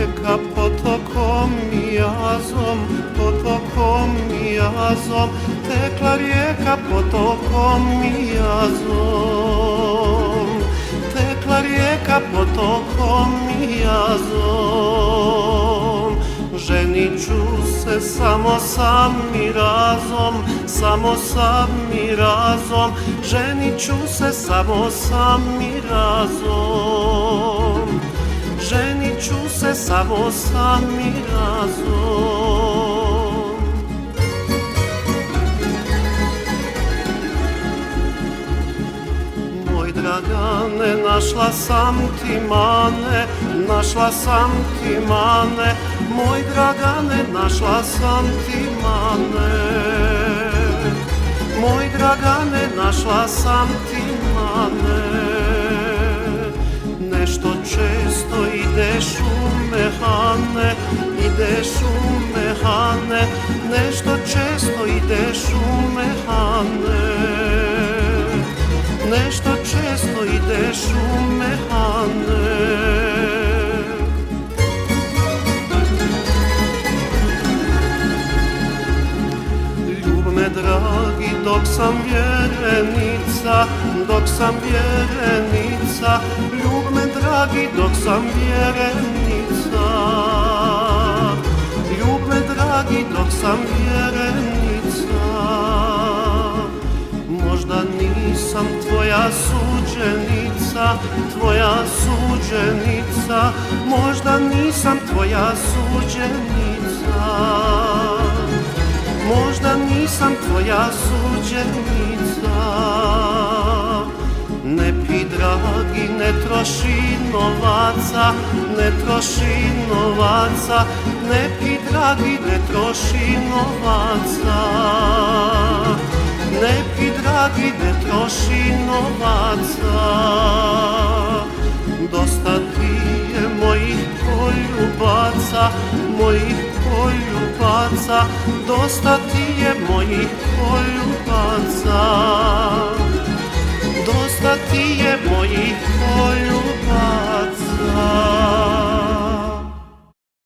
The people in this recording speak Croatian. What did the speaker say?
rijeka potokom i jazom, potokom i jazom, tekla rijeka potokom i jazom, tekla rijeka potokom i jazom. Ženit ću se samo sa mirazom, samo sa mirazom, ženit ću se samo sa mirazom, ženit ću se samo sa mirazom. Moj Dragane, našla sam ti mane, našla sam ti mane, moj Dragane, našla sam ti mane, moj Dragane, našla sam ti mane. Nešto često ideš u mehane, ideš u mehane, nešto često ideš u mehane, nešto često ideš u mehane. Dragi, dok sam vjerenica, dok sam vjerenica, ljub me dragi, dok sam vjerenica, ljub me dragi, dok sam vjerenica. Možda nisam tvoja suđenica, tvoja suđenica, možda nisam tvoja suđenica, možda nisam tvoja suđenica. Ne pi dragi, ne troši novaca, ne troši novaca, ne pi dragi, ne troši novaca, ne pi dragi, ne troši novaca. Dosta ti je mojih poljubaca, mojih poljubaca, dosta ti je mojih poljubaca, dosta ti je mojih poljubaca.